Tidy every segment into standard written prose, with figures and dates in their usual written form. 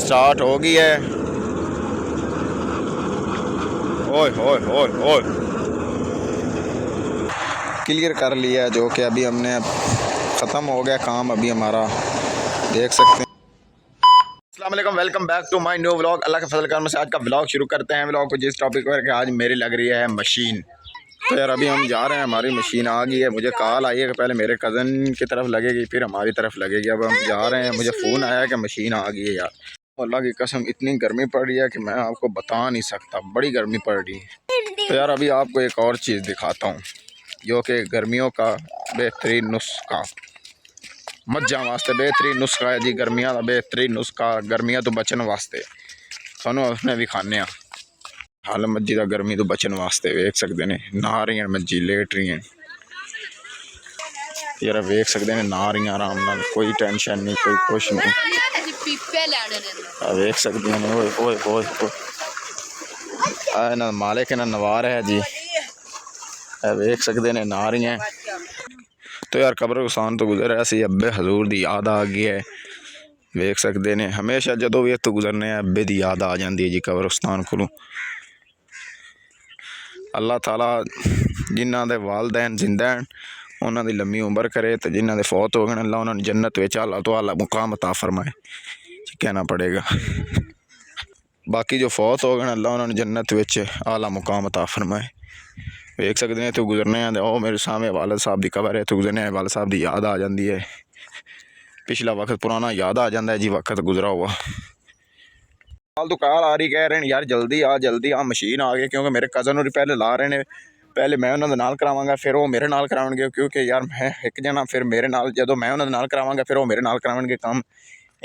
Start हो गई है। ओए ओए ओए ओए क्लियर कर लिया है, जो कि अभी हमने ख़त्म हो गया काम अभी हमारा, देख सकते हैं। अस्सलाम वालेकुम, welcome back to my new vlog. Allah के फजल करम से आज का व्लॉग शुरू करते हैं। व्लॉग को जिस टॉपिक पर कि आज मेरी लग रही है मशीन। तो यार अभी हम जा रहे हैं, हमारी मशीन आ गई है। मुझे कॉल आई है कि पहले मेरे कज़न की तरफ लगेगी फिर हमारी तरफ लगेगी। अब हम जा रहे हैं, मुझे फ़ोन आया कि मशीन आ गई है। यार अल्लाह की कसम इतनी गर्मी पड़ रही है कि मैं आपको बता नहीं सकता, बड़ी गर्मी पड़ रही है। तो यार अभी आपको एक और चीज़ दिखाता हूँ जो कि गर्मियों का बेहतरीन नुस्खा, मज्जा वास्ते बेहतरीन नुस्खा है जी। गर्मियां का बेहतरीन नुस्खा, गर्मियां तो बचन वास्ते सानू उसने दिखाने हाल मज्जी का गर्मी तो बचन वास्ते वेख सकते हैं। नहा रही हैं मज्जी, लेट रही हैं यार, वेख सकते हैं नहा रही हैं आराम नाल, कोई टेंशन नहीं, कोई कुछ नहीं। वेख सकते हैं ओए ओए ओए ना मालिक ना नवा रहा है जी, वेख सकते हैं नहा रही हैं। तो यार कब्रिस्तान तो गुजर ऐसी अब्बे हजूर की याद आ गई है, वेख सकते हैं। हमेशा जो भी इतों गुजरने अब्बे की याद आ जाती है जी कब्रिस्तान को। अल्लाह ताला जिन्हों के वालदैन जिंदा हैं उन्होंने लम्मी उम्र करे, तो जिन्हों के फौत हो गए अल्लाह उन्होंने जन्नत में आला तो आला मुकाम अता फरमाए, कहना पड़ेगा। बाकी जो फौत हो गए अल्लाह उन्होंने जन्नत में आला मुकाम अता फरमाए। वेख सकते हैं तो गुजरने ओ मेरे सामने वालद साहब की कबर है, तो गुजरने वालद साहब की याद आ जाती है, पिछला वक्त पुराना याद आ जाता है जी, वक्त गुजरा हुआ। तो कॉल आ रही, कह रहे हैं यार जल्दी आ मशीन आ गई, क्योंकि मेरे कज़न और पहले ला रहे हैं। पहले मैं उन्होंने नाल करावांगा फिर वो मेरे नाल कराउणगे, क्योंकि यार मैं एक जना फिर मेरे नाल जो मैं उन्होंने नाल करावांगा फिर वो मेरे नाल कराउणगे काम,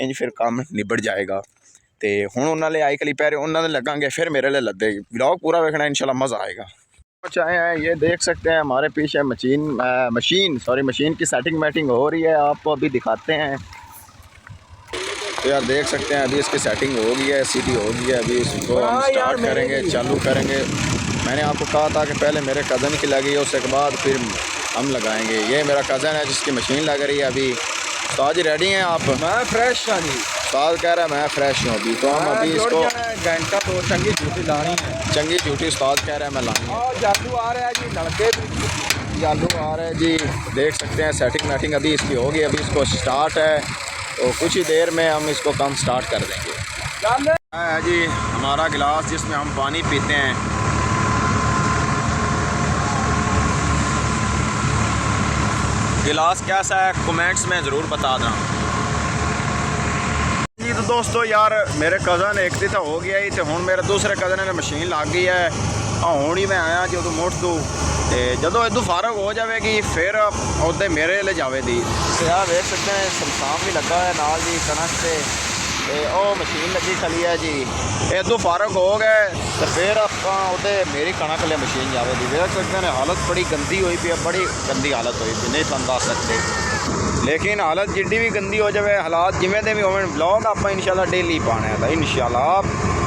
इंज फिर काम निबड़ जाएगा। तो हुण उन्होंने आई कली पैरे उन्होंने लगांगे फिर मेरे लिए लद्देगी। व्लॉग पूरा देखना इंशाल्लाह, मज़ा आएगा। चाहे हैं ये देख सकते हैं हमारे पीछे मशीन की सेटिंग मैटिंग हो रही है, आपको अभी दिखाते हैं। तो यार देख सकते हैं अभी इसकी सेटिंग हो गई है, सीधी हो गई है। अभी इसको हम स्टार्ट करेंगे, चालू करेंगे। मैंने आपको कहा था कि पहले मेरे कज़न की लगी, उसके बाद फिर हम लगाएंगे। ये मेरा कज़न है जिसकी मशीन लग रही है अभी। उस्ताद जी रेडी हैं आप? मैं फ्रेश हाँ जी। उस्ताद कह रहा है मैं फ्रेश हूँ अभी, तो हम अभी इसको घंटा तो चंगी ड्यूटी लानी है, चंगी ड्यूटी उस्ताद कह रहा है मैं लानी है। जालू आ रहा है जी, नलके चालू आ रहा है जी, देख सकते हैं सेटिंग मैटिंग अभी इसकी होगी। अभी इसको स्टार्ट है तो कुछ ही देर में हम इसको काम स्टार्ट कर देंगे। है जी हमारा गिलास जिसमें हम पानी पीते हैं। गिलास कैसा है कमेंट्स में ज़रूर बता देना जी। तो दोस्तों यार मेरे कज़न एक दिन तो हो गया ही, तो हुण मेरे दूसरे कज़न ने मशीन लग गई है। हुण ही मैं आया जो मुठ तू जो इदू फारग हो जाएगी फिर उदे मेरे ले जाएगी। तो यार देख सकते हैं शमशान भी लगा है नाल जी कनक से, ओ मशीन लगी खली है जी। इदू फारग हो गए तो फिर आप मेरी कनक ले मशीन जाएगी। देख सकते हैं हालत बड़ी गंदी हुई पी, बड़ी गंदी हालत हुई पी, नहीं तुम दस सकते। लेकिन हालत जिड्डी भी गंदी हो जाए, हालात जिमें दे भी होवे, ब्लॉग आप इंशाल्लाह डेली पाने था इंशाल्लाह। आप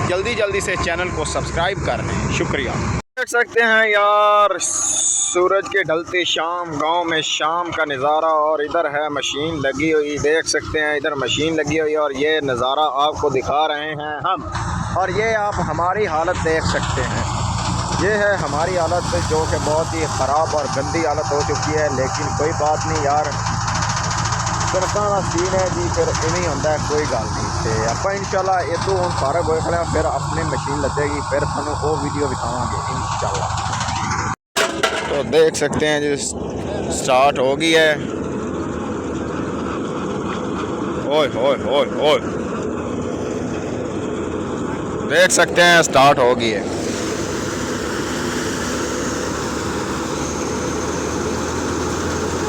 जल्दी से चैनल को सब्सक्राइब कर लें, शुक्रिया। देख सकते हैं यार सूरज के ढलती शाम, गांव में शाम का नज़ारा, और इधर है मशीन लगी हुई। देख सकते हैं इधर मशीन लगी हुई और ये नज़ारा आपको दिखा रहे हैं हम, और ये आप हमारी हालत देख सकते हैं। ये है हमारी हालत जो कि बहुत ही ख़राब और गंदी हालत हो चुकी है, लेकिन कोई बात नहीं यार, सड़कों का सीन है जी, फिर इवें होंदा है, कोई गल नहीं। तो आप इंशाल्लाह ये तो हम फारग होए खड़े फिर अपनी मशीन लदेगी, फिर थानू वो वीडियो दिखावांगे इंशाल्लाह। तो देख सकते हैं जी स्टार्ट हो गई है। ओए ओए ओए ओए देख सकते हैं स्टार्ट हो गई है।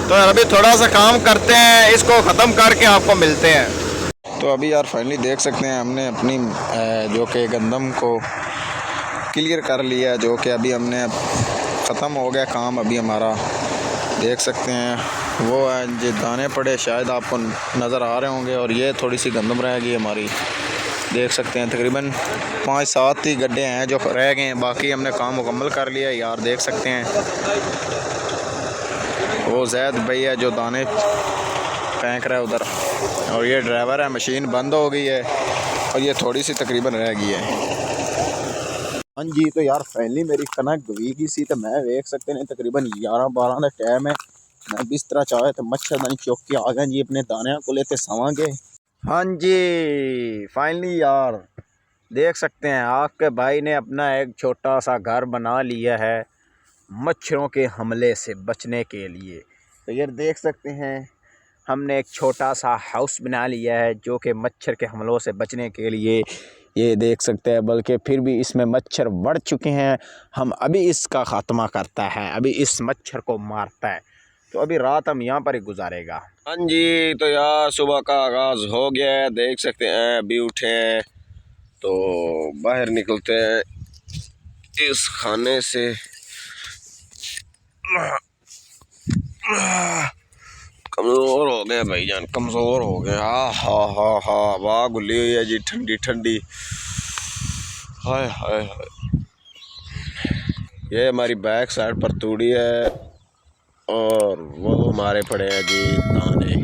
तो अभी थोड़ा सा काम करते हैं, इसको ख़त्म करके आपको मिलते हैं। तो अभी यार फाइनली देख सकते हैं हमने अपनी जो कि गंदम को क्लियर कर लिया है, जो कि अभी हमने ख़त्म हो गया काम अभी हमारा। देख सकते हैं वो है जो दाने पड़े शायद आपको नज़र आ रहे होंगे, और ये थोड़ी सी गंदम रह गई हमारी। देख सकते हैं तकरीबन 5-7 ही गड्ढे हैं जो रह गए हैं, बाकी हमने काम मुकम्मल कर लिया यार। देख सकते हैं वो जैद भाई है जो दाने फेंक रहा है उधर, और ये ड्राइवर है। मशीन बंद हो गई है, और ये थोड़ी सी तकरीबन रह गई है। हाँ जी, तो यार फाइनली मेरी कनक गवी गई सी, तो मैं देख सकते हैं तकरीबन 11-12 का टाइम है। मैं बिस्तरा चाहे तो मच्छरदानी चौक के आ गए जी, अपने दाने को लेते सवांगे। हाँ जी फाइनली यार देख सकते हैं आपके भाई ने अपना एक छोटा सा घर बना लिया है मच्छरों के हमले से बचने के लिए। तो यार देख सकते हैं हमने एक छोटा सा हाउस बना लिया है जो कि मच्छर के हमलों से बचने के लिए, ये देख सकते हैं, बल्कि फिर भी इसमें मच्छर बढ़ चुके हैं। हम अभी इसका ख़ात्मा करता है, अभी इस मच्छर को मारता है। तो अभी रात हम यहाँ पर ही गुजारेगा। हाँ जी, तो यार सुबह का आगाज़ हो गया है, देख सकते हैं अभी उठे हैं तो बाहर निकलते हैं इस खाने से। कमज़ोर हो गए भाईजान, कमज़ोर हो गए। हा वाह गुल्ली हुई है जी, ठंडी ठंडी। हाय हाय हाय, ये हमारी बैक साइड पर तूड़ी है और वो हमारे पड़े हैं जी दाने।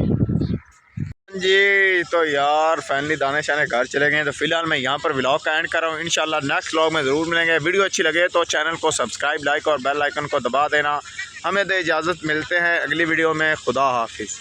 जी तो यार फाइनली दाने शाने घर चले गए। तो फिलहाल मैं यहाँ पर व्लॉग का एंड कर रहा हूँ। इंशाल्लाह नेक्स्ट व्लॉग में ज़रूर मिलेंगे। वीडियो अच्छी लगे तो चैनल को सब्सक्राइब, लाइक और बेल आइकन को दबा देना। हमें दे इजाज़त, मिलते हैं अगली वीडियो में। खुदा हाफिज़।